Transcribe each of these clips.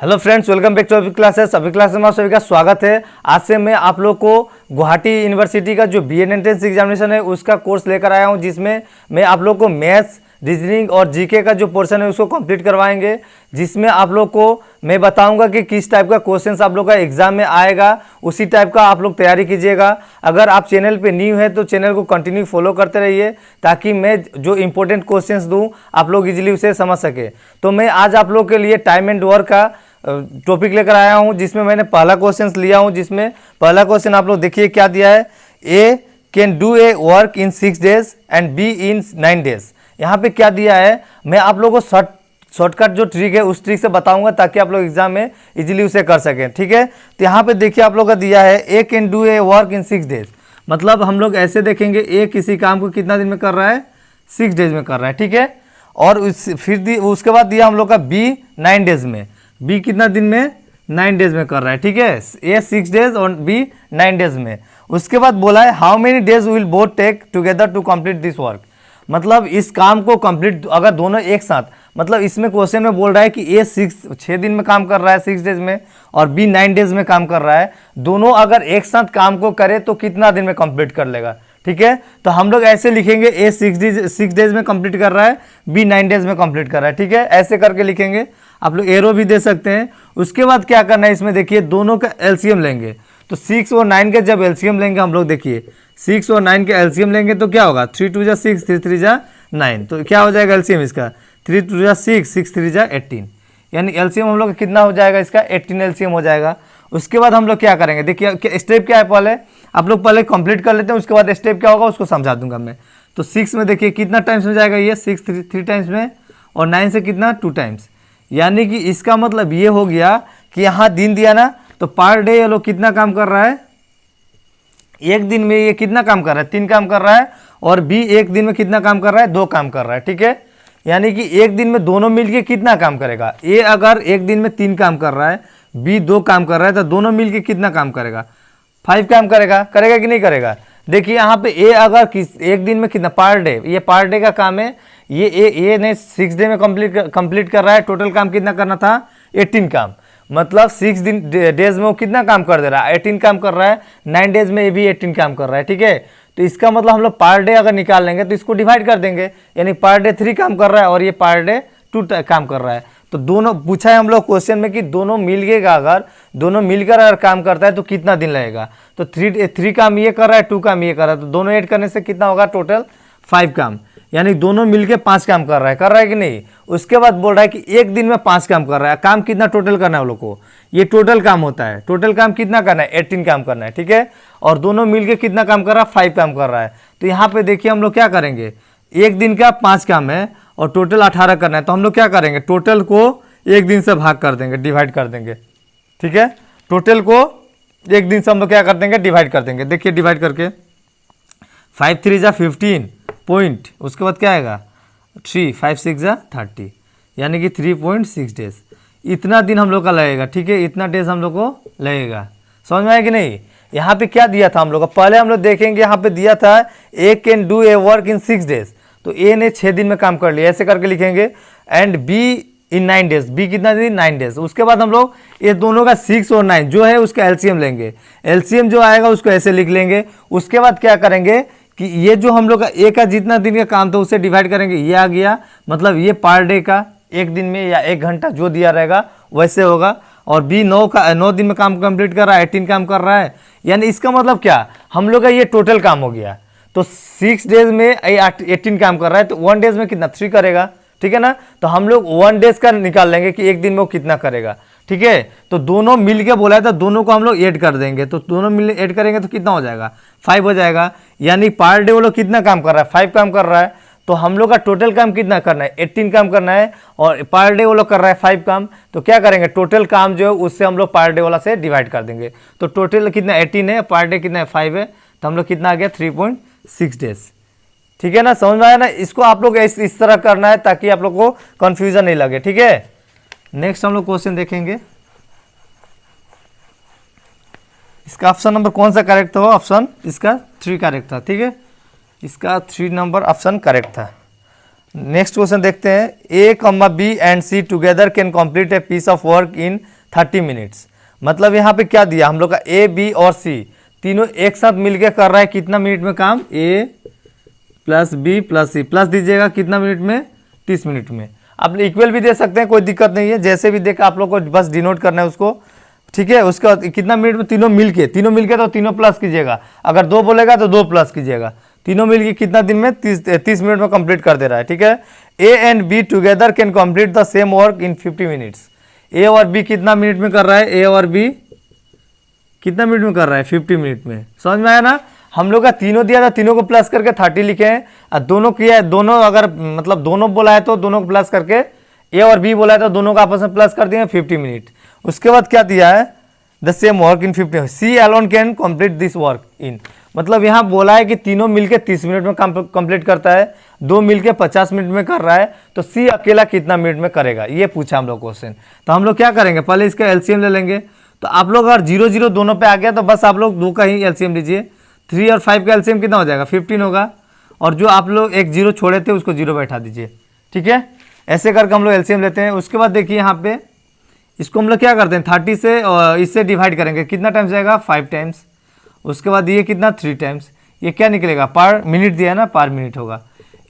Hello friends, welcome back to Abhi classes. Abhi classes में आप सभी का स्वागत है। आज से मैं आप लोग को गुवाहाटी यूनिवर्सिटी का जो बीएड एंट्रेंस एग्जामिनेशन है उसका कोर्स लेकर आया हूं, जिसमें मैं आप लोग को मैथ्स, रीजनिंग और जीके का जो पोर्शन है उसको कंप्लीट करवाएंगे। जिसमें आप लोग को मैं बताऊंगा कि किस टाइप का क्वेश्चंस आप लोग का एग्जाम में आएगा, उसी टाइप का आप लोग तैयारी कीजिएगा। अगर आप चैनल पे न्यू है तो चैनल को कंटिन्यू फॉलो करते रहिए, ताकि मैं जो इंपॉर्टेंट क्वेश्चंस दूं आप लोग इजीली उसे समझ सके। तो मैं आज आप लोग के लिए टाइम एंड वर्क का टॉपिक लेकर आया हूं, जिसमें मैंने पहला क्वेश्चन लिया हूं। जिसमें पहला क्वेश्चन आप लोग देखिए क्या दिया है। A can do a work in 6 days and B in 9 days। यहाँ पे क्या दिया है, मैं आप लोगों को शॉर्टकट जो ट्रिक है उस ट्रिक से बताऊंगा, ताकि आप लोग एग्जाम में इजीली उसे कर सकें। ठीक है, तो यहाँ पे देखिए आप लोग का दिया है A can do a work in 6 days। मतलब हम लोग ऐसे देखेंगे, ए किसी काम को कितना दिन में कर रहा है, 6 days में कर रहा है। ठीक है, और फिर उसके बाद दिया हम लोग का बी 9 days में। बी कितना दिन में, 9 days में कर रहा है। ठीक है, ए 6 days और बी 9 days में। उसके बाद बोला है how many days will both take together to complete this work. मतलब इस काम को कंप्लीट अगर दोनों एक साथ, मतलब इसमें क्वेश्चन में बोल रहा है कि ए 6 दिन में काम कर रहा है 6 days में, और बी 9 days में काम कर रहा है। दोनों अगर एक साथ काम को करे तो कितना दिन में कंप्लीट कर लेगा। ठीक है, तो हम लोग ऐसे लिखेंगे ए 6 days में कंप्लीट कर रहा है, बी 9 days में कंप्लीट कर रहा है। ठीक है, ऐसे करके लिखेंगे। आप लोग एरो भी दे सकते हैं। उसके बाद क्या करना है, इसमें देखिए दोनों का एलसीएम लेंगे। तो 6 और 9 का जब एलसीएम लेंगे हम लोग, देखिए 6 और 9 का एलसीएम लेंगे तो क्या होगा, 3 2 6, 3 3 9। तो क्या हो जाएगा एलसीएम इसका, 3 2 6, 6 3 18। यानी एलसीएम हम लोग कितना हो जाएगा इसका, 18 एलसीएम हो जाएगा। उसके बाद हम लोग क्या करेंगे, देखिए स्टेप क्या है, पहले आप लोग पहले कंप्लीट कर लेते हैं, उसके बाद स्टेप क्या होगा उसको समझा दूंगा मैं। तो 6 में देखिए कितना टाइम्स में जाएगा, ये 6 3 टाइम्स में, और 9 से कितना 2 टाइम्स। यानी कि इसका मतलब ये हो गया कि यहाँ दिन दिया ना, तो पर डे ये लोग कितना काम कर रहा है, एक दिन में ये कितना काम कर रहा है, 3 काम कर रहा है। और बी एक दिन में कितना काम कर रहा है, 2 काम कर रहा है। ठीक है, यानी कि एक दिन में दोनों मिलके कितना काम करेगा, ए अगर एक दिन में 3 काम कर रहा है, बी 2 काम कर रहा है, तो दोनों मिलके कितना काम करेगा, 5 काम करेगा। करेगा कि नहीं करेगा। देखिए यहाँ पे ए अगर एक दिन में कितना, पर डे, ये पर डे का काम है। ये ए ने 6 डे में कंप्लीट कर रहा है। टोटल काम कितना करना था, 18 काम। मतलब 6 डेज में वो कितना काम कर दे रहा है, 18 काम कर रहा है। 9 days में ये भी 18 काम कर रहा है। ठीक है, तो इसका मतलब हम लोग पर डे अगर निकाल लेंगे तो इसको डिवाइड कर देंगे। यानी पर डे 3 काम कर रहा है और ये पर डे 2 काम कर रहा है। तो दोनों पूछा है हम लोग क्वेश्चन में कि दोनों मिलके अगर दोनों मिलकर अगर काम करता है तो कितना दिन लगेगा। तो 3 काम ये कर रहा है, 2 काम ये कर रहा है, तो दोनों ऐड करने से कितना होगा, टोटल 5 काम। यानी दोनों मिलके 5 काम कर रहा है कि नहीं। उसके बाद बोल रहा है कि एक दिन में 5 काम कर रहा है। काम कितना टोटल करना है हम लोग को, ये टोटल काम होता है। टोटल काम कितना करना है, 18 काम करना है। ठीक है, और दोनों मिलके कितना काम कर रहा है, 5 काम कर रहा है। तो यहाँ पे देखिए हम लोग क्या करेंगे, एक दिन का 5 काम है और टोटल 18 करना है। तो हम लोग क्या करेंगे, टोटल को एक दिन से भाग कर देंगे, डिवाइड कर देंगे। ठीक है, टोटल को एक दिन से हम लोग क्या कर देंगे, डिवाइड कर देंगे। देखिए डिवाइड करके 5 3 15 पॉइंट, उसके बाद क्या आएगा 3 5 6 30, यानी कि 3.6 डेज। इतना दिन हम लोग का लगेगा। ठीक है, इतना डेज हम लोग को लगेगा। समझ में आया कि नहीं। यहाँ पे क्या दिया था हम लोग का, पहले हम लोग देखेंगे। यहाँ पे दिया था A can do a work in 6 days। तो ए ने 6 दिन में काम कर लिया, ऐसे करके लिखेंगे। And B in 9 days, B कितना दिन, 9 days। उसके बाद हम लोग ये दोनों का 6 और 9 जो है उसका एलसीएम लेंगे। एलसीएम जो आएगा उसको ऐसे लिख लेंगे। उसके बाद क्या करेंगे कि ये जो हम लोग का ए का जितना दिन का काम था उससे डिवाइड करेंगे, ये आ गया। मतलब ये पर डे का एक दिन में या 1 घंटा जो दिया रहेगा वैसे होगा। और बी 9 दिन में काम कंप्लीट कर रहा है, 18 काम कर रहा है। यानी इसका मतलब क्या, हम लोग का ये टोटल काम हो गया। तो 6 days में 18 काम कर रहा है, तो 1 days में कितना, 3 करेगा। ठीक है ना, तो हम लोग 1 days का निकाल लेंगे कि एक दिन में वो कितना करेगा। ठीक है, तो दोनों मिलके बोला है तो दोनों को हम लोग ऐड कर देंगे। तो दोनों मिल ऐड करेंगे तो कितना हो जाएगा, 5 हो जाएगा। यानी पर डे वो लोग कितना काम कर रहा है, 5 काम कर रहा है। तो हम लोग का टोटल काम कितना करना है, 18 काम करना है। और पर डे वो लोग कर रहा है 5 काम। तो क्या करेंगे, टोटल काम जो है उससे हम लोग पर डे वाला से डिवाइड कर देंगे। तो टोटल कितना 18 है, पर डे कितना है 5 है। तो हम लोग कितना आ गया 3.6 डेज। ठीक है ना, समझ में आया ना। इसको आप लोग इस तरह करना है ताकि आप लोग को कंफ्यूजन नहीं लगे। ठीक है, नेक्स्ट हम लोग क्वेश्चन देखेंगे। इसका ऑप्शन नंबर कौन सा करेक्ट था, ऑप्शन इसका 3 करेक्ट था। ठीक है, इसका 3 नंबर ऑप्शन करेक्ट था। नेक्स्ट क्वेश्चन देखते हैं, A comma B and C together can complete a piece of work in 30 minutes. मतलब यहाँ पे क्या दिया हम लोग का, ए बी और सी तीनों एक साथ मिलके कर रहा है कितना मिनट में काम, ए प्लस बी प्लस सी, प्लस दीजिएगा कितना मिनट में, 30 मिनट में। आप इक्वल भी दे सकते हैं, कोई दिक्कत नहीं है, जैसे भी देखा आप लोग को बस डिनोट करना है उसको, ठीक है। उसके बाद कितना मिनट में, तीनों मिलके तो तीनों प्लस कीजिएगा, अगर 2 बोलेगा तो 2 प्लस कीजिएगा, तीनों मिलके कितना दिन में, 30 मिनट में कंप्लीट कर दे रहा है, ठीक है। A and B together can complete the same work in 50 minutes. A और बी कितना मिनट में कर रहा है, ए और बी कितना मिनट में कर रहा है, 50 मिनट में। समझ में आया ना। हम लोग का तीनों दिया था, तीनों को प्लस करके 30 लिखे हैं, और दोनों किया है, दोनों अगर मतलब दोनों बोला है तो दोनों को प्लस करके, ए और बी बोला है तो दोनों का आपस में प्लस कर दिए 50 मिनट। उसके बाद क्या दिया है, the same work in 50, C alone can complete this work in, मतलब यहाँ बोला है कि तीनों मिलके 30 मिनट में कंप्लीट करता है, 2 मिलके 50 मिनट में कर रहा है, तो सी अकेला कितना मिनट में करेगा, ये पूछा हम लोग क्वेश्चन। तो हम लोग क्या करेंगे, पहले इसका एलसीएम ले लेंगे। तो आप लोग अगर 0 0 दोनों पे आ गया तो बस आप लोग 2 का ही एलसीएम लीजिए। 3 और 5 का एलसीएम कितना हो जाएगा, 15 होगा, और जो आप लोग एक 0 छोड़े थे उसको 0 बैठा दीजिए, ठीक है। ऐसे करके हम लोग एलसीएम लेते हैं। उसके बाद देखिए यहाँ पे इसको हम लोग क्या करते हैं, 30 से इससे डिवाइड करेंगे, कितना टाइम्स जाएगा, 5 टाइम्स। उसके बाद ये कितना, 3 टाइम्स। ये क्या निकलेगा, पर मिनट दिया है ना, पर मिनट होगा,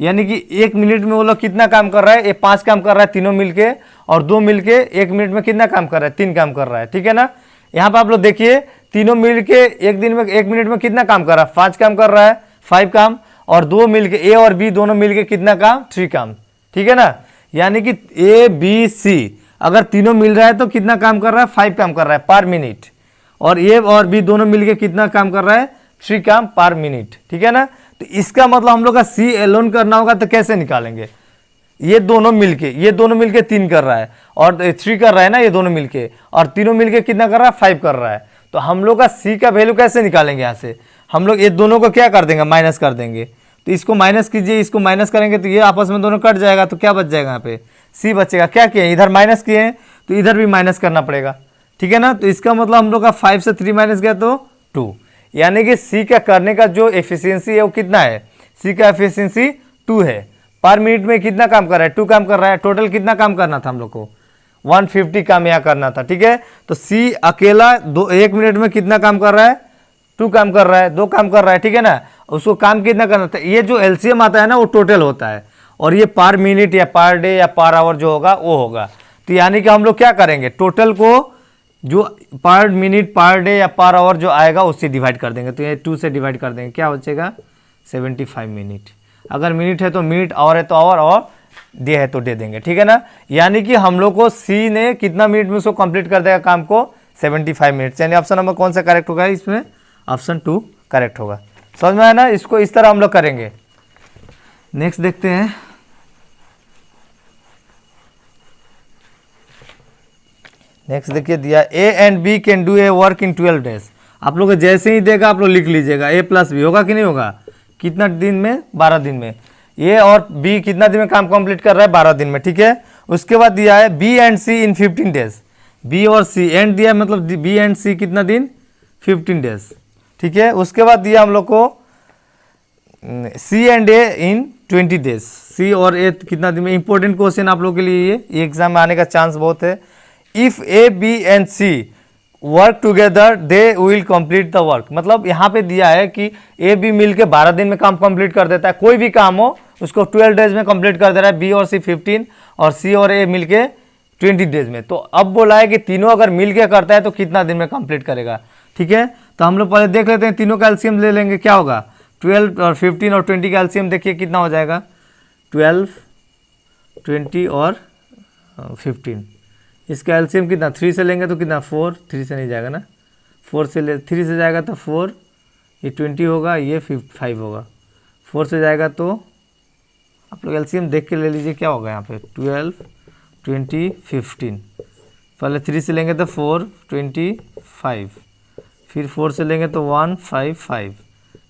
यानी कि 1 मिनट में वो लोग कितना काम कर रहा है, ये 5 काम कर रहा है तीनों मिलके, और 2 मिलके 1 मिनट में कितना काम कर रहा है, 3 काम कर रहा है, ठीक है ना। यहाँ पर आप लोग देखिए तीनों मिलके एक दिन में 1 मिनट में कितना काम कर रहा है, 5 काम कर रहा है, 5 काम, और 2 मिलके ए और बी दोनों मिलके कितना काम, 3 काम, ठीक है ना। यानी कि ए बी सी अगर तीनों मिल रहा है तो कितना काम कर रहा है, 5 काम कर रहा है पर मिनट, और ए और बी दोनों मिलके कितना काम कर रहा है, 3 काम पर मिनट, ठीक है ना। तो इसका मतलब हम लोग का सी एलोन करना होगा तो कैसे निकालेंगे, ये दोनों मिलके 3 कर रहा है, और 3 कर रहा है ना ये दोनों मिलके, और तीनों मिलके कितना कर रहा है, 5 कर रहा है। तो हम लोग का सी का वैल्यू कैसे निकालेंगे, यहाँ से हम लोग ये दोनों को क्या कर देंगे, माइनस कर देंगे। तो इसको माइनस कीजिए, इसको माइनस करेंगे तो ये आपस में दोनों कट जाएगा, तो क्या बच जाएगा, यहाँ पे सी बचेगा। क्या किए, इधर माइनस किए हैं तो इधर भी माइनस करना पड़ेगा, ठीक है ना। तो इसका मतलब हम लोग का 5 से 3 माइनस गया तो 2, यानी कि सी का करने का जो एफिशिएंसी है वो कितना है, सी का एफिशिएंसी 2 है। पर मिनट में कितना काम कर रहा है, 2 काम कर रहा है। टोटल कितना काम करना था हम लोग को, 150 काम यहाँ करना था, ठीक है। तो सी अकेला 1 मिनट में कितना काम कर रहा है, 2 काम कर रहा है, 2 काम कर रहा है, ठीक है ना। उसको काम कितना करना था, ये जो एलसीएम आता है ना वो टोटल होता है, और ये पर मिनट या पर डे या पर आवर जो होगा वो होगा। तो यानी कि हम लोग क्या करेंगे, टोटल को जो पर मिनट पर डे या पर आवर जो आएगा उससे डिवाइड कर देंगे। तो ये 2 से डिवाइड कर देंगे, क्या बचेगा, 75 मिनट। अगर मिनट है तो मिनट, आवर है तो आवर, और डे है तो डे देंगे, ठीक है ना। यानी कि हम लोग को सी ने कितना मिनट में उसको कंप्लीट कर देगा काम को, 75 मिनट। यानी ऑप्शन नंबर कौन सा करेक्ट होगा इसमें, ऑप्शन 2 करेक्ट होगा। समझ में आया ना। इसको इस तरह हम लोग करेंगे। नेक्स्ट देखते हैं, नेक्स्ट देखिए दिया, A and B can do a work in 12 days. आप लोग जैसे ही देगा आप लोग लिख लीजिएगा, ए प्लस बी होगा कि नहीं होगा, कितना दिन में, 12 दिन में। ए और बी कितना दिन में काम कंप्लीट कर रहा है, 12 दिन में, ठीक है। उसके बाद दिया है B and C in 15 days, B और सी एंड दिया है, मतलब बी एंड सी कितना दिन, 15 डेज, ठीक है। उसके बाद दिया हम लोग को सी एंड ए इन 20 डेज, सी और ए कितना दिन में। इंपॉर्टेंट क्वेश्चन आप लोग के लिए ये एग्जाम में आने का चांस बहुत है। If A B and C work together they will complete the work, मतलब यहाँ पे दिया है कि ए बी मिलके 12 दिन में काम कंप्लीट कर देता है, कोई भी काम हो उसको 12 डेज में कंप्लीट कर दे रहा है, बी और सी 15 और सी और ए मिलके 20 डेज में। तो अब बोला है कि तीनों अगर मिलके करता है तो कितना दिन में कंप्लीट करेगा, ठीक है। तो हम लोग पहले देख लेते हैं, तीनों का एलसीएम ले लेंगे, क्या होगा, 12 और 15 और 20 का एलसीएम देखिए कितना हो जाएगा, 12, 20 और 15। इसका एलसीएम कितना, 3 से लेंगे तो कितना, 4, 3 से नहीं जाएगा ना, 3 से जाएगा तो 4, ये 20 होगा, ये 5 होगा। 4 से जाएगा तो आप लोग एलसीएम देख के ले लीजिए, क्या होगा यहाँ पे, 12, 20, 15। पहले 3 से लेंगे तो 4, 25, फिर 4 से लेंगे तो 1, 5, 5,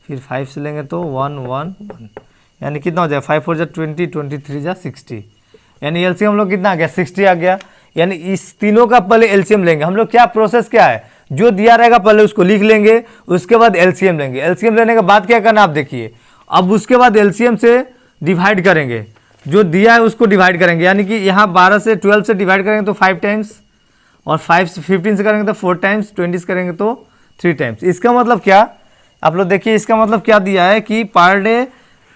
फिर 5 से लेंगे तो 1, 1, 1, यानी कितना हो जाएगा, 5 4 जा 20, 23 जा 60, यानी एलसीएम हम लोग कितना आ गया, 60 आ गया। यानी इस तीनों का पहले एलसीएम लेंगे हम लोग। क्या प्रोसेस क्या है, जो दिया रहेगा पहले उसको लिख लेंगे, उसके बाद एलसीएम लेंगे। एलसीएम लेने के बाद क्या करना आप देखिए, अब उसके बाद एलसीएम से डिवाइड करेंगे, जो दिया है उसको डिवाइड करेंगे, यानी कि यहाँ 12 से 12 से डिवाइड करेंगे तो 5 टाइम्स, और 5 से 15 से करेंगे तो 4 टाइम्स, 20 से करेंगे तो 3 टाइम्स। इसका मतलब क्या, आप लोग देखिए इसका मतलब क्या दिया है कि पर डे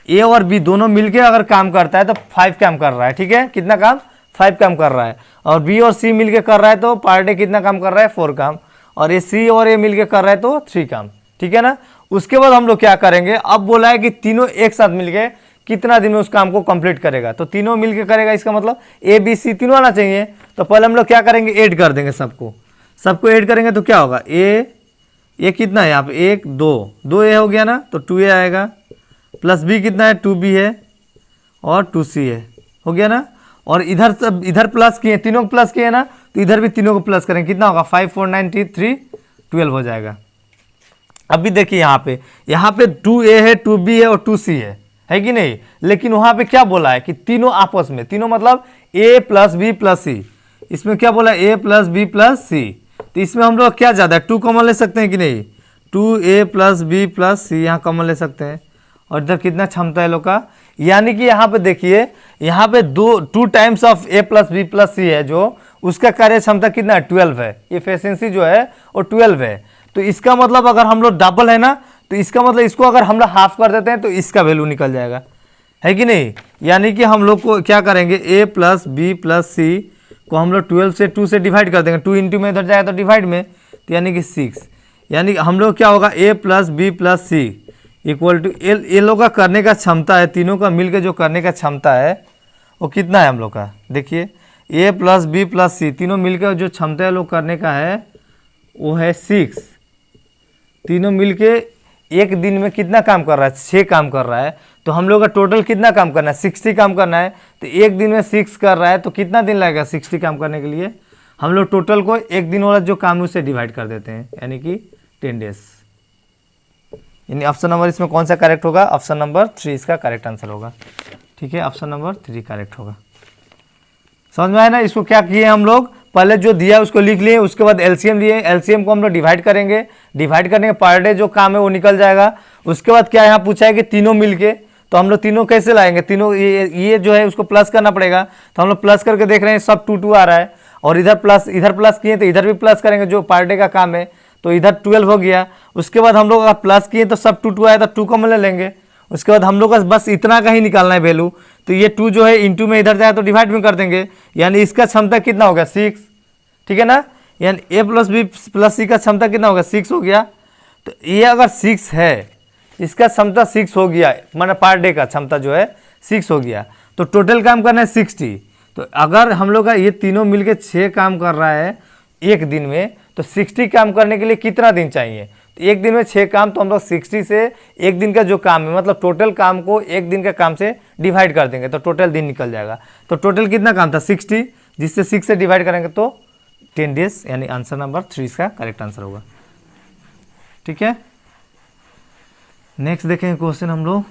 ए और बी दोनों मिलके अगर काम करता है तो 5 काम कर रहा है, ठीक है, कितना काम, 5 काम कर रहा है। और बी और सी मिलके कर रहा है तो पर डे कितना काम कर रहा है, 4 काम। और ये सी और ए मिलके कर रहा है तो 3 काम, ठीक है ना। उसके बाद हम लोग क्या करेंगे, अब बोला है कि तीनों एक साथ मिलके कितना दिन में उस काम को कंप्लीट करेगा, तो तीनों मिलके करेगा, इसका मतलब ए बी सी तीनों आना चाहिए। तो पहले हम लोग क्या करेंगे, ऐड कर देंगे सबको ऐड करेंगे तो क्या होगा, ए कितना है यहाँ पे, 1 2 ए हो गया ना, तो 2a आएगा, प्लस बी कितना है, 2b है, और 2c है, हो गया ना। और इधर सब इधर प्लस किए, तीनों को प्लस किए ना, तो इधर भी तीनों को प्लस करेंगे, कितना होगा, 5 4 9 3 12 हो जाएगा। अभी देखिए यहाँ पे 2a है, 2b है और 2c है कि नहीं। लेकिन वहाँ पे क्या बोला है कि तीनों आपस में, तीनों मतलब a प्लस बी प्लस सी, इसमें क्या बोला है, a प्लस बी प्लस सी। तो इसमें हम लोग क्या ज़्यादा है, 2 कॉमन ले सकते हैं कि नहीं, 2a प्लस बी प्लस सी यहाँ कॉमन ले सकते हैं। और इधर कितना क्षमता है लोग का, यानी कि यहाँ पे देखिए, यहाँ पे 2 times of a plus B plus C है, जो उसका कार्य क्षमता कितना है, 12 है, एफिशिएंसी जो है वो 12 है। तो इसका मतलब अगर हम लोग डबल है ना, तो इसका मतलब इसको अगर हम लोग हाफ कर देते हैं तो इसका वैल्यू निकल जाएगा, है कि नहीं। यानी कि हम लोग को क्या करेंगे, a प्लस बी प्लस सी को हम लोग 12 से 2 से डिवाइड कर देंगे, 2 इंटू में इधर जाएगा तो डिवाइड में, तो यानी कि 6, यानी हम लोग क्या होगा, a plus B plus C equal to ये लोग का करने का क्षमता है, तीनों का मिलकर जो करने का क्षमता है वो कितना है हम लोग का, देखिए a प्लस बी प्लस सी तीनों मिलकर जो क्षमता है लोग करने का है वो है 6। तीनों मिलके एक दिन में कितना काम कर रहा है, 6 काम कर रहा है। तो हम लोग का टोटल कितना काम करना है, 60 काम करना है। तो एक दिन में 6 कर रहा है तो कितना दिन लगेगा 60 काम करने के लिए, हम लोग टोटल को एक दिन वाला जो काम है उससे डिवाइड कर देते हैं, यानी कि 10 डेज। यानी ऑप्शन नंबर इसमें कौन सा करेक्ट होगा, ऑप्शन नंबर 3 इसका करेक्ट आंसर होगा, ठीक है, ऑप्शन नंबर 3 करेक्ट होगा। समझ में आया ना। इसको क्या किए हम लोग, पहले जो दिया उसको लिख लिए, उसके बाद एलसीएम लिए, एलसीएम को हम लोग डिवाइड करेंगे, डिवाइड करने के पर डे जो काम है वो निकल जाएगा। उसके बाद क्या यहाँ पूछा है कि तीनों मिलके, तो हम लोग तीनों कैसे लाएंगे, तीनों ये जो है उसको प्लस करना पड़ेगा। तो हम लोग प्लस करके देख रहे हैं, सब 2 2 आ रहा है, और इधर प्लस किए तो इधर भी प्लस करेंगे, जो पर डे का काम है, तो इधर 12 हो गया। उसके बाद हम लोग अगर प्लस किए तो सब 2 2 आया तो 2 कॉमन ले लेंगे। उसके बाद हम लोग का बस इतना का ही निकालना है वैल्यू, तो ये 2 जो है इंटू में इधर जाए तो डिवाइड में कर देंगे, यानी इसका क्षमता कितना होगा, 6, ठीक है ना। यानी a प्लस बी प्लस सी का क्षमता कितना होगा, 6 हो गया। तो ये अगर 6 है, इसका क्षमता 6 हो गया, माना पर डे का क्षमता जो है 6 हो गया, तो टोटल काम करना है 60। तो अगर हम लोग का ये तीनों मिलके 6 काम कर रहा है एक दिन में, तो 60 काम करने के लिए कितना दिन चाहिए, तो एक दिन में 6 काम, तो हम लोग 60 से एक दिन का जो काम है, मतलब टोटल काम को एक दिन का काम से डिवाइड कर देंगे तो टोटल दिन निकल जाएगा। तो टोटल कितना काम था, 60, जिससे 6 से डिवाइड करेंगे तो 10 डेज, यानी आंसर नंबर 3 इसका करेक्ट आंसर होगा, ठीक है। नेक्स्ट देखेंगे क्वेश्चन हम लोग,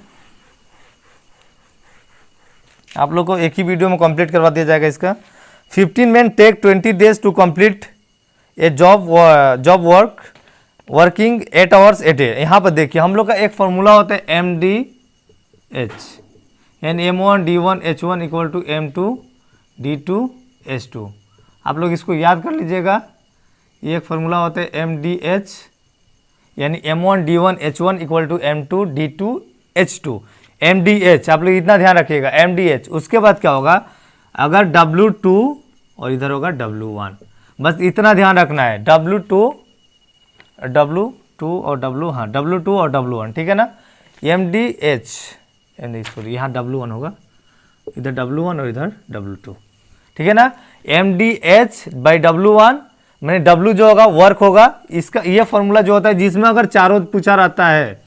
आप लोग को एक ही वीडियो में कंप्लीट करवा दिया जाएगा इसका। 15 men take 20 days to complete A job working 8 hours a day। यहाँ पर देखिए हम लोग का एक फॉर्मूला होता है MDH, यानी M1D1H1 इक्वल टू M2D2H2। आप लोग इसको याद कर लीजिएगा, ये एक फॉर्मूला होता है MDH, यानी M1D1H1 equal to M2D2H2। MDH आप लोग इतना ध्यान रखिएगा, MDH। उसके बाद क्या होगा, अगर W2 और इधर होगा W1, बस इतना ध्यान रखना है, W2 और W2 और W1, ठीक है ना। MDH सॉरी यहाँ W1 होगा, इधर W1 और इधर W2, ठीक है ना। MDH बाई W1 मैंने W जो होगा वर्क होगा, इसका ये फॉर्मूला जो होता है जिसमें अगर चारों पूछा रहता है,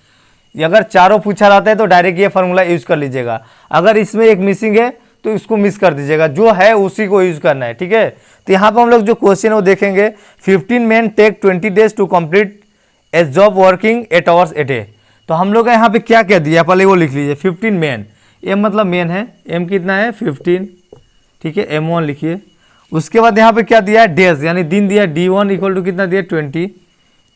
अगर चारों पूछा रहता है तो डायरेक्ट ये फॉर्मूला यूज कर लीजिएगा। अगर इसमें एक मिसिंग है तो इसको मिस कर दीजिएगा, जो है उसी को यूज करना है, ठीक है। तो यहाँ पर हम लोग जो क्वेश्चन है वो देखेंगे, 15 men take 20 days to complete A job working 8 hours a day। तो हम लोग का यहाँ पे क्या क्या दिया, पहले वो लिख लीजिए, 15 men, M मतलब मेन है, M कितना है 15, ठीक है, M1 लिखिए। उसके बाद यहाँ पे क्या दिया है, डेज यानी दिन दिया, D1 इक्वल टू कितना दिया 20,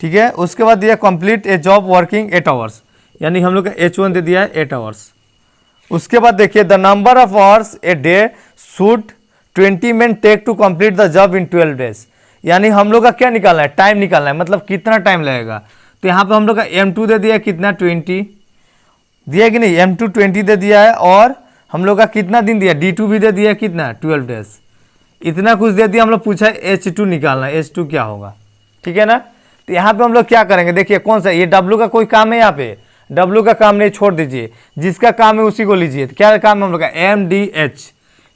ठीक है। उसके बाद दिया कंप्लीट ए जॉब वर्किंग 8 hours, यानी हम लोग का H1 दे दिया है 8 hours। उसके बाद देखिए the number of hours a day should 20 men take to complete the job in 12 days। यानी हम लोग का क्या निकालना है, टाइम निकालना है, मतलब कितना टाइम लगेगा। तो यहाँ पे हम लोग का M2 दे दिया है कितना 20 दिया कि नहीं, M2 20 दे दिया है, और हम लोग का कितना दिन दिया, D2 भी दे दिया है कितना 12 days, इतना कुछ दे दिया। हम लोग पूछा है H2 निकालना है, H2 क्या होगा, ठीक है ना। तो यहाँ पे हम लोग क्या करेंगे, देखिए कौन सा, ये W का कोई काम है, यहाँ पे W का काम नहीं, छोड़ दीजिए, जिसका काम है उसी को लीजिए। तो क्या काम है हम लोग का MDH,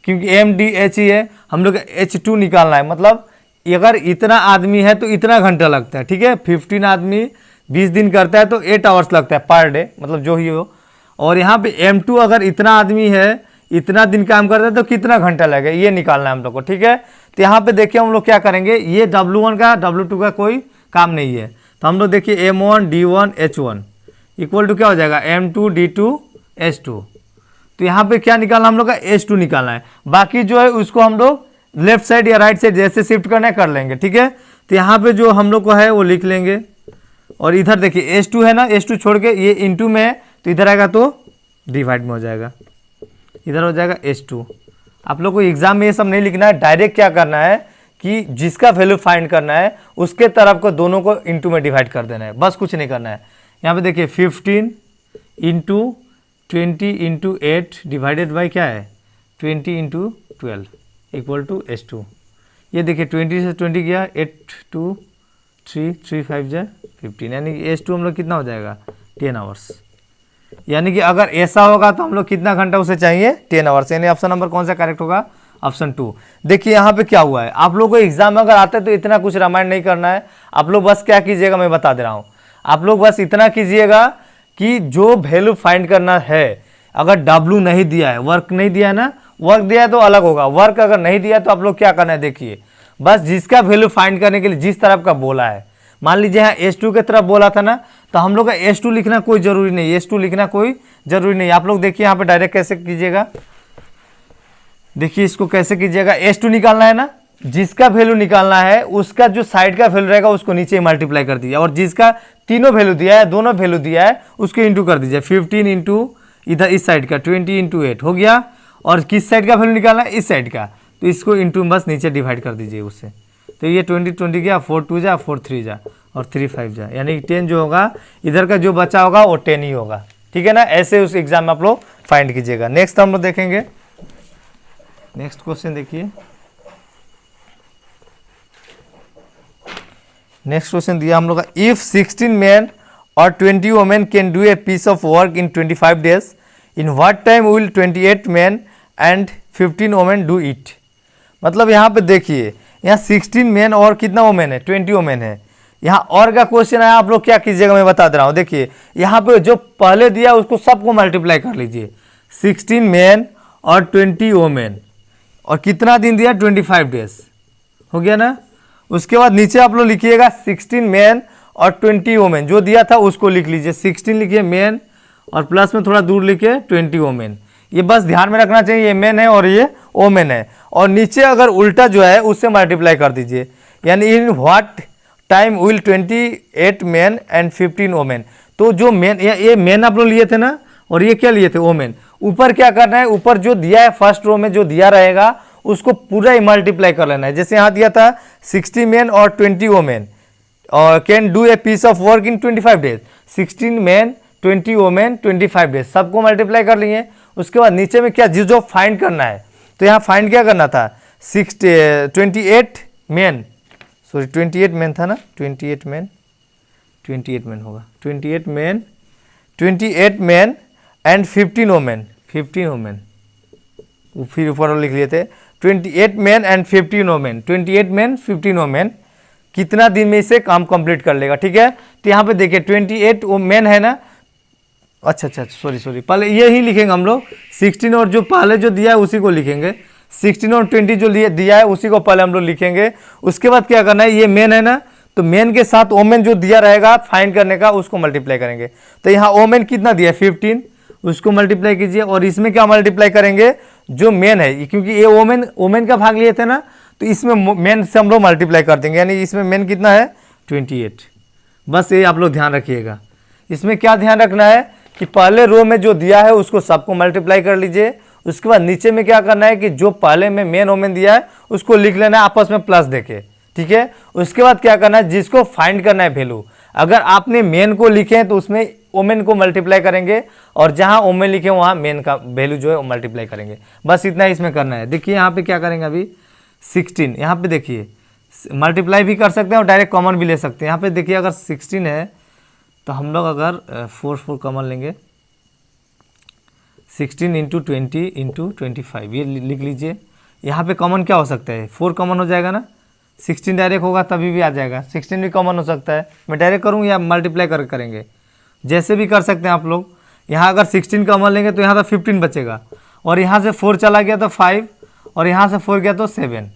क्योंकि MDH ही है, हम लोग का H2 निकालना है। मतलब अगर इतना आदमी है तो इतना घंटा लगता है, ठीक है। 15 आदमी 20 दिन करता है तो 8 hours लगता है पर डे, मतलब जो ही हो। और यहाँ पे M2 अगर इतना आदमी है, इतना दिन काम करता है तो कितना घंटा लगेगा, ये निकालना है हम लोग को, ठीक है। तो यहाँ पे देखिए हम लोग क्या करेंगे, ये W1 का W2 का कोई काम नहीं है, तो हम लोग देखिए M1 D1 H1 equal to क्या हो जाएगा M2 D2 H2। तो यहाँ पे क्या निकालना हम लोग का H2 निकालना है। बाकी जो है उसको हम लोग लेफ्ट साइड या राइट साइड जैसे शिफ्ट करना है कर लेंगे, ठीक है। तो यहाँ पे जो हम लोग को है वो लिख लेंगे, और इधर देखिए H2 है ना, H2 छोड़ के ये इंटू में है तो इधर आएगा तो डिवाइड में हो जाएगा, इधर हो जाएगा H2। आप लोग को एग्जाम में ये सब नहीं लिखना है, डायरेक्ट क्या करना है कि जिसका वैल्यू फाइंड करना है उसके तरफ को दोनों को इंटू में डिवाइड कर देना है, बस कुछ नहीं करना है। यहाँ पे देखिए 15 इंटू 20 इंटू 8 डिवाइडेड बाई क्या है 20 इंटू 12 इक्वल टू H2। ये देखिए 20 से 20 गया, 8 2 3 3 5 जा 15, यानी कि H2 हम लोग कितना हो जाएगा 10 hours। यानी कि अगर ऐसा होगा तो हम लोग कितना घंटा उसे चाहिए 10 hours, यानी ऑप्शन नंबर कौन सा करेक्ट होगा, ऑप्शन 2। देखिए यहाँ पे क्या हुआ है, आप लोगों को एग्जाम में अगर आता है तो इतना कुछ रामायण नहीं करना है। आप लोग बस क्या कीजिएगा, मैं बता दे रहा हूँ, आप लोग बस इतना कीजिएगा कि जो वैल्यू फाइंड करना है, अगर W नहीं दिया है, वर्क नहीं दिया है ना, वर्क दिया है तो अलग होगा, वर्क अगर नहीं दिया तो आप लोग क्या करना है, देखिए बस जिसका वैल्यू फाइंड करने के लिए जिस तरफ का बोला है, मान लीजिए यहाँ H2 की तरफ बोला था ना, तो हम लोग का H2 लिखना कोई जरूरी नहीं, H2 लिखना कोई जरूरी नहीं। आप लोग देखिए यहाँ पे डायरेक्ट कैसे कीजिएगा, देखिए इसको कैसे कीजिएगा, H2 निकालना है ना, जिसका वैल्यू निकालना है उसका जो साइड का वैल्यू रहेगा उसको नीचे मल्टीप्लाई कर दीजिए, और जिसका तीनों वैल्यू दिया है, दोनों वैल्यू दिया है, उसको इंटू कर दीजिए। 15 इंटू इधर इस साइड का 20 इंटू 8 हो गया, और किस साइड का वैल्यू निकालना है, इस साइड का, तो इसको इंटू बस नीचे डिवाइड कर दीजिए उससे। तो ये 20 20 गया, 4 2 जा, 4 3 जा, और 3 5 जा, यानी 10 जो होगा, इधर का जो बचा होगा वो 10 ही होगा, ठीक है ना। ऐसे उस एग्जाम में आप लोग फाइंड कीजिएगा। नेक्स्ट हम लोग देखेंगे, नेक्स्ट क्वेश्चन देखिए, नेक्स्ट क्वेश्चन दिया हम लोग का, इफ 16 men और 20 women can do a piece of work in 25 days, in what time will 28 men and 15 women do it. मतलब यहाँ पे देखिए, यहाँ 16 men और कितना वोमेन है 20 women है। यहाँ और का क्वेश्चन आया, आप लोग क्या कीजिएगा मैं बता दे रहा हूँ। देखिए यहाँ पे जो पहले दिया उसको सबको मल्टीप्लाई कर लीजिए, 16 men और 20 women, और कितना दिन दिया 25 days, हो गया ना। उसके बाद नीचे आप लोग लिखिएगा 16 men और 20 women, जो दिया था उसको लिख लीजिए, 16 लिखिए men और प्लस में थोड़ा दूर लिखिए 20 women। ये बस ध्यान में रखना चाहिए, ये men है और ये women है, और नीचे अगर उल्टा जो है उससे मल्टीप्लाई कर दीजिए, यानी इन what time will 28 men and 15 women। तो जो मेन, ये मेन आप लोग लिए थे ना, और ये क्या लिए थे women। ऊपर क्या करना है, ऊपर जो दिया है फर्स्ट रो में जो दिया रहेगा उसको पूरा ही मल्टीप्लाई कर लेना है। जैसे यहाँ दिया था 60 men और 20 women और can do a piece of work in 25 days, 16 men 20 women 25 days, सबको मल्टीप्लाई कर लिए। उसके बाद नीचे में क्या जो फाइंड करना है, तो यहाँ फाइंड क्या करना था, 28 men, सॉरी 28 men था ना, 28 men होगा, 28 men एंड 15 women, फिर ऊपर लिख लिए थे 28 men and 15 women, 28 men 15 women कितना दिन में इसे काम कंप्लीट कर लेगा, ठीक है। तो यहाँ पे देखिए 28 men है ना, अच्छा सॉरी पहले ये ही लिखेंगे हम लोग, 16 और जो पहले जो दिया है उसी को लिखेंगे, 16 और 20 जो दिया है उसी को पहले हम लोग लिखेंगे। उसके बाद क्या करना है, ये मेन है ना, तो मेन के साथ ओमेन जो दिया रहेगा फाइंड करने का उसको मल्टीप्लाई करेंगे। तो यहाँ ओमेन कितना दिया है 15, उसको मल्टीप्लाई कीजिए, और इसमें क्या मल्टीप्लाई करेंगे जो मेन है, क्योंकि ये ओमेन का भाग लिए थे ना, तो इसमें मेन से हम लोग मल्टीप्लाई कर देंगे, यानी इसमें मेन कितना है 28। बस ये आप लोग ध्यान रखिएगा। इसमें क्या ध्यान रखना है कि पहले रो में जो दिया है उसको सबको मल्टीप्लाई कर लीजिए। उसके बाद नीचे में क्या करना है कि जो पहले में मेन ओमेन दिया है उसको लिख लेना है आपस में प्लस देके, ठीक है। उसके बाद क्या करना है, जिसको फाइंड करना है वैल्यू, अगर आपने मेन को लिखे हैं तो उसमें ओमेन को मल्टीप्लाई करेंगे, और जहां ओमेन लिखे वहां मेन का वैल्यू जो है वो मल्टीप्लाई करेंगे। बस इतना ही इसमें करना है। देखिए यहाँ पे क्या करेंगे, अभी 16 यहाँ पे देखिए मल्टीप्लाई भी कर सकते हैं और डायरेक्ट कॉमन भी ले सकते हैं। यहाँ पे देखिए अगर 16 है तो हम लोग अगर 4 कॉमन लेंगे, 16 इंटू 20 इंटू 25 ये लिख लीजिए। यहाँ पे कॉमन क्या हो सकता है, 4 कॉमन हो जाएगा ना, 16 डायरेक्ट होगा तभी भी आ जाएगा, 16 भी कॉमन हो सकता है। मैं डायरेक्ट करूँ या मल्टीप्लाई कर करेंगे, जैसे भी कर सकते हैं आप लोग। यहाँ अगर 16 कॉमन लेंगे तो यहाँ तो 15 बचेगा, और यहाँ से 4 चला गया तो 5, और यहाँ से 4 गया तो 7,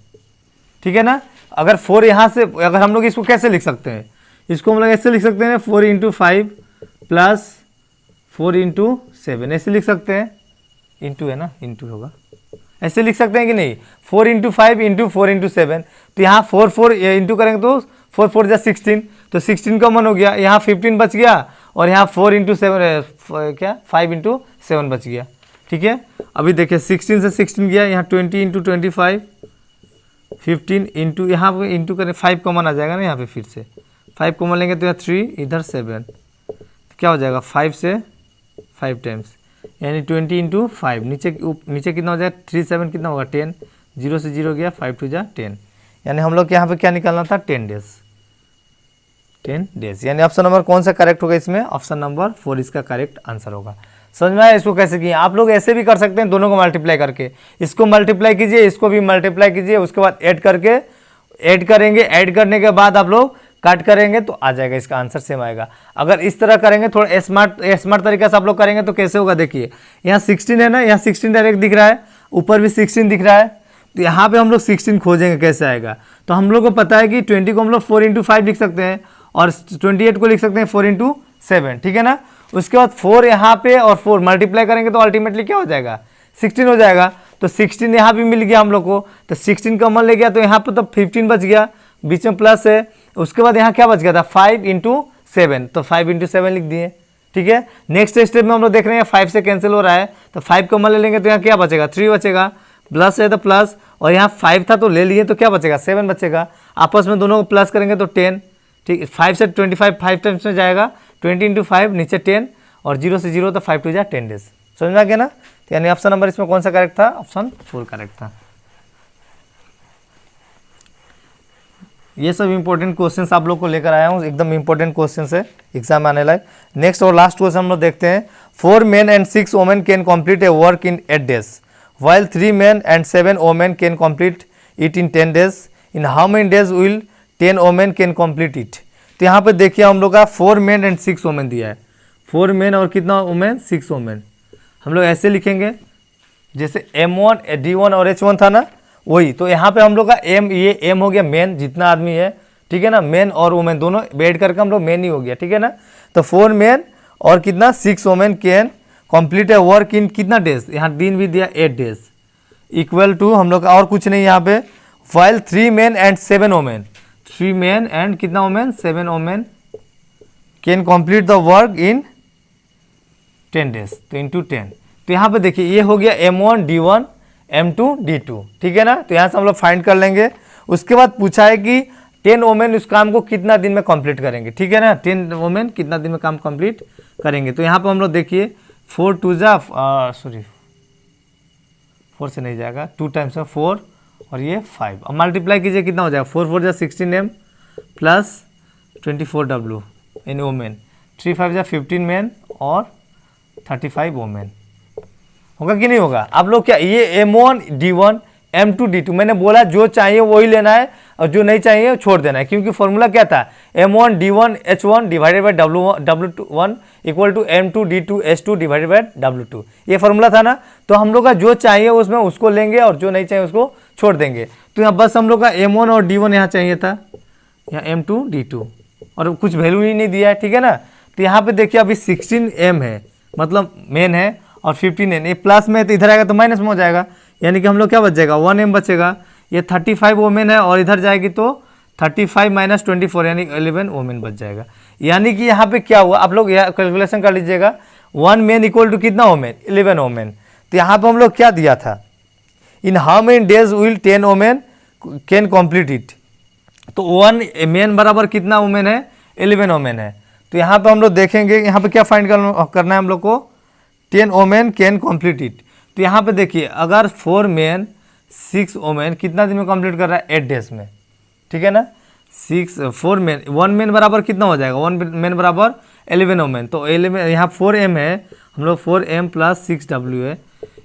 ठीक है ना। अगर 4 यहाँ से, अगर हम लोग इसको कैसे लिख सकते हैं, इसको हम लोग ऐसे लिख सकते हैं 4 इंटू 5 प्लस 4 इंटू 7, ऐसे लिख सकते हैं। इंटू है ना, इंटू होगा, ऐसे लिख सकते हैं कि नहीं, 4 इंटू 5 इंटू 4 इंटू 7। तो यहाँ 4 इंटू करेंगे तो 4 4 जा 16, तो 16 कॉमन हो गया, यहाँ 15 बच गया, और यहाँ 4 इंटू 7 क्या 5 इंटू 7 बच गया, ठीक है। अभी देखिए 16 से 16 गया, यहाँ 20 इंटू 25, 15 इंटू, यहाँ पे इंटू करें 5 कॉमन आ जाएगा ना, यहाँ पे फिर से 5 कॉमन लेंगे तो यहाँ 3 इधर 7, क्या हो जाएगा 5 से 5 टाइम्स, यानी 20 इंटू 5, नीचे कितना हो जाएगा 3 7 कितना होगा 10, 0 से 0 गया, 5 2 जा 10, यानी हम लोग यहाँ पे क्या निकालना था 10 डेज, 10 डेज। यानी ऑप्शन नंबर कौन सा करेक्ट होगा इसमें, ऑप्शन नंबर 4 इसका करेक्ट आंसर होगा। समझ में आया इसको कैसे किया। आप लोग ऐसे भी कर सकते हैं, दोनों को मल्टीप्लाई करके, इसको मल्टीप्लाई कीजिए, इसको भी मल्टीप्लाई कीजिए, उसके बाद ऐड करके ऐड करेंगे, ऐड करने के बाद आप लोग काट करेंगे तो आ जाएगा, इसका आंसर सेम आएगा। अगर इस तरह करेंगे थोड़ा स्मार्ट तरीके से आप लोग करेंगे तो कैसे होगा, देखिए यहाँ 16 है ना, यहाँ 16 डायरेक्ट दिख रहा है, ऊपर भी 16 दिख रहा है, तो यहाँ पे हम लोग 16 खोजेंगे कैसे आएगा। तो हम लोग को पता है कि 20 को हम लोग 4 इंटू 5 लिख सकते हैं, और 28 को लिख सकते हैं 4 इंटू 7, ठीक है ना। उसके बाद 4 यहाँ पे और 4 मल्टीप्लाई करेंगे तो अल्टीमेटली क्या हो जाएगा 16 हो जाएगा। तो 16 यहाँ भी मिल गया हम लोग को, तो 16 कॉमन ले गया तो यहाँ पे तो 15 बच गया, बीच में प्लस है। उसके बाद यहाँ क्या बच गया था 5 इंटू 7, तो 5 इंटू 7 लिख दिए, ठीक है। नेक्स्ट स्टेप में हम लोग देख रहे हैं 5 से कैंसिल हो रहा है, तो 5 कॉमन ले लेंगे तो यहाँ क्या बचेगा 3 बचेगा, प्लस है तो प्लस, और यहाँ 5 था तो ले लिए तो क्या बचेगा 7 बचेगा, आपस में दोनों को प्लस करेंगे तो 10, ठीक। 5 से 25 5 टाइम्स में जाएगा, 20 इंटू 5 नीचे 10, और 0 से 0 तो 5 2 जा 10 डेज। समझ में आ गया ना। तो यानी ऑप्शन नंबर इसमें कौन सा करेक्ट था, ऑप्शन 4 करेक्ट था। ये सब इंपॉर्टेंट क्वेश्चंस आप लोग को लेकर आया हूँ, एकदम इंपॉर्टेंट क्वेश्चंस है एग्जाम आने लायक। नेक्स्ट और लास्ट क्वेश्चन हम लोग देखते हैं। 4 men and 6 women can complete a work in 8 days, while 3 men and 7 women can complete it in 10 days. In how many days will 10 women can complete it? तो यहाँ पे देखिए हम लोग का 4 men and 6 women दिया है, 4 men और कितना वोमेन 6 वोमेन। हम लोग ऐसे लिखेंगे जैसे M1 D1 और H1 था ना, वही। तो यहाँ पे हम लोग का M, ये M हो गया मेन, जितना आदमी है, ठीक है ना, मेन और वोमेन दोनों बैठ करके हम लोग मेन ही हो गया, ठीक है ना। तो 4 मेन और कितना 6 women can complete A work इन कितना डेज, यहाँ दिन भी दिया 8 डेज, इक्वल टू हम लोग का और कुछ नहीं यहाँ पे, while 3 men and 7 women, 3 men and कितना women 7 women can complete the work in 10 days, तो इंटू 10। तो यहाँ पे देखिए ये हो गया M1 D1 M2 D2, ठीक है ना। तो यहाँ से हम लोग फाइंड कर लेंगे। उसके बाद पूछा है कि 10 वोमेन इस काम को कितना दिन में कंप्लीट करेंगे, ठीक है ना, 10 वोमेन कितना दिन में काम कंप्लीट करेंगे। तो यहाँ पे हम लोग देखिए 4 2 जा 4 से नहीं जाएगा, 2 टाइम्स में 4 और ये 5, अब मल्टीप्लाई कीजिए कितना हो जाएगा 4 4 जा 16M प्लस 24W इन वोमेन, 3 5 जा 15 मैन और 35 वोमेन। होगा कि नहीं होगा। आप लोग क्या ये M1 D1 M2 D2 मैंने बोला जो चाहिए वही लेना है और जो नहीं चाहिए छोड़ देना है, क्योंकि फॉर्मूला क्या था M1 D1 H1 divided by W1 equal to M2 D2 H2 divided by W2, ये फॉर्मूला था ना। तो हम लोग का जो चाहिए उसमें उसको लेंगे और जो नहीं चाहिए उसको छोड़ देंगे। तो यहाँ बस हम लोग का M1 और D1 यहाँ चाहिए था, यहाँ M2 D2 और कुछ वैल्यू ही नहीं दिया है, ठीक है ना। तो यहाँ पे देखिए अभी 16M है, मतलब मेन है, और 15N, ये प्लस में है तो इधर आएगा तो माइनस में हो जाएगा, यानी कि हम लोग क्या बच जाएगा 1M बचेगा। ये 35 वोमेन है और इधर जाएगी तो 35 माइनस 24 यानी 11 वोमेन बच जाएगा। यानी कि यहाँ पे क्या हुआ, आप लोग यहाँ कैलकुलेशन कर लीजिएगा, 1 मैन इक्वल टू कितना वोमेन, 11 वोमेन। तो यहाँ पे हम लोग क्या दिया था, in how many days will 10 women can complete it. तो 1 मैन बराबर कितना वोमेन है, 11 वोमेन है। तो यहाँ पे हम लोग देखेंगे, यहाँ पे क्या फाइंड करना है हम लोग को, 10 वोमेन कैन कंप्लीट इट। तो यहाँ पे देखिए अगर 4 मैन 6 वोमेन कितना दिन में कंप्लीट कर रहा है, 8 डेज में, ठीक है ना। 4 मैन, 1 मैन बराबर कितना हो जाएगा, 1 मैन बराबर 11 वोमेन। तो 11 यहाँ 4m है, हम लोग 4m प्लस 6w है,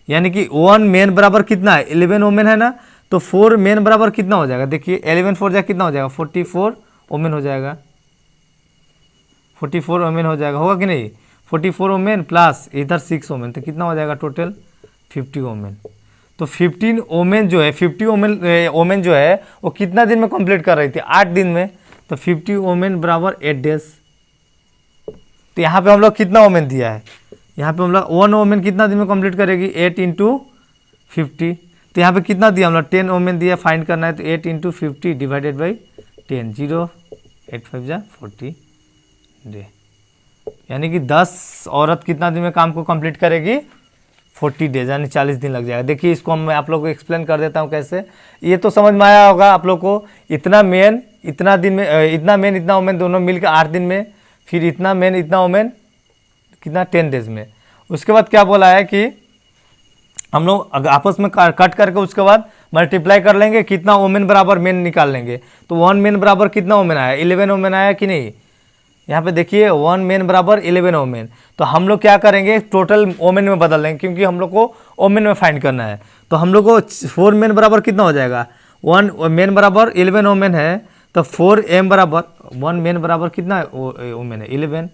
यानी कि 1 मैन बराबर कितना है, 11 वोमेन है ना। तो 4 मैन बराबर कितना हो जाएगा, देखिए 11 4 जाएगा कितना हो जाएगा, 44 वोमेन हो जाएगा, 44 वोमेन हो जाएगा, होगा कि नहीं। 44 वोमेन प्लस इधर 6 वोमेन, तो कितना हो जाएगा टोटल 50 वोमेन। तो 15 वोमेन जो है, 50 वोमेन जो है वो कितना दिन में कंप्लीट कर रही थी, 8 दिन में। तो 50 वोमेन बराबर 8 डेज। तो यहाँ पे हम लोग कितना वोमेन दिया है, यहाँ पे हम लोग 1 वोमेन कितना दिन में कंप्लीट करेगी, 8 इंटू 50। तो यहाँ पे कितना दिया हम लोग, 10 वोमेन दिया, फाइंड करना है। तो 8 इंटू 50 डिवाइडेड बाई 10, 0 8 5 जा 40 डे, यानी कि 10 औरत कितना दिन में काम को कंप्लीट करेगी, 40 डेज, यानी 40 दिन लग जाएगा। देखिए इसको मैं आप लोग को एक्सप्लेन कर देता हूँ कैसे, ये तो समझ में आया होगा आप लोग को। इतना मैन इतना दिन में, इतना मैन इतना वोमेन दोनों मिलकर 8 दिन में, फिर इतना मैन इतना वोमेन कितना 10 डेज में। उसके बाद क्या बोला है कि हम लोग आपस में कट करके उसके बाद मल्टीप्लाई कर लेंगे, कितना वोमेन बराबर मैन निकाल लेंगे। तो 1 मैन बराबर कितना वोमेन आया, 11 वोमेन आया कि नहीं। यहाँ पे देखिए 1 मैन बराबर 11 वोमेन। तो हम लोग क्या करेंगे, टोटल वोमेन में बदल लेंगे, क्योंकि हम लोग को वोमेन में फाइंड करना है। तो हम लोग को 4 मैन बराबर कितना हो जाएगा, 1 मैन बराबर 11 वोमेन है, तो 4m बराबर 1 मैन बराबर कितना वोमेन है, 11।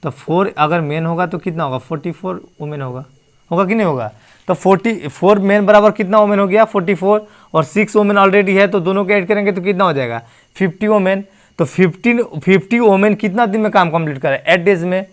तो 4 अगर मैन होगा तो कितना होगा, 44 वोमेन होगा, होगा कि नहीं होगा। तो 44 मैन बराबर कितना वोमेन हो गया, 44, और 6 वोमेन ऑलरेडी है, तो दोनों को ऐड करेंगे तो कितना हो जाएगा, 50 वोमेन। तो 50 वोमेन कितना दिन में काम कंप्लीट करे, 8 डेज में।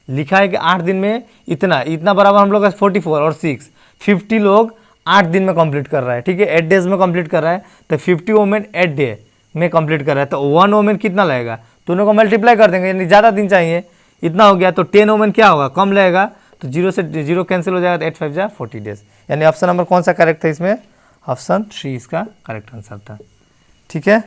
लिखा है कि 8 दिन में इतना बराबर हम लोग का 44 और 6, 50 लोग 8 दिन में कंप्लीट कर रहा है, ठीक है, 8 डेज में कंप्लीट कर रहा है। तो 50 वोमेन 8 डे में कंप्लीट कर रहा है। तो 1 वोमेन कितना लगेगा, दोनों को मल्टीप्लाई कर देंगे, यानी ज़्यादा दिन चाहिए, इतना हो गया। तो 10 वोमेन क्या होगा, कम लगेगा, तो 0 से 0 कैंसिल हो जाएगा, 8 5 जा 40 डेज। यानी ऑप्शन नंबर कौन सा करेक्ट था इसमें, ऑप्शन 3 इसका करेक्ट आंसर था। ठीक है,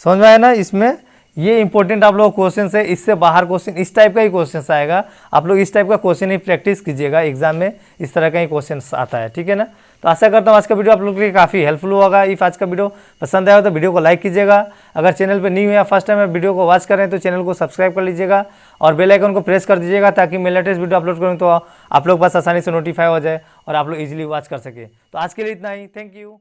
समझ में आया ना। इसमें ये इंपॉर्टेंट आप लोग क्वेश्चन है, इससे बाहर क्वेश्चन इस टाइप का ही क्वेश्चन आएगा। आप लोग इस टाइप का क्वेश्चन ही प्रैक्टिस कीजिएगा, एग्जाम में इस तरह का ही क्वेश्चन आता है, ठीक है ना। तो आशा करता हूँ आज का वीडियो आप लोग के लिए काफ़ी हेल्पफुल होगा। इफ आज का वीडियो पसंद आया हो तो वीडियो को लाइक कीजिएगा। अगर चैनल पर न्यू है या फर्स्ट टाइम वीडियो को वॉच कर रहे हैं तो चैनल को सब्सक्राइब कर लीजिएगा और बेल आइकन को प्रेस कर दीजिएगा, ताकि मैं लेटेस्ट वीडियो अपलोड करूँ तो आप लोग पास आसानी से नोटिफाई हो जाए और आप लोग इजीली वॉच कर सके। तो आज के लिए इतना ही, थैंक यू।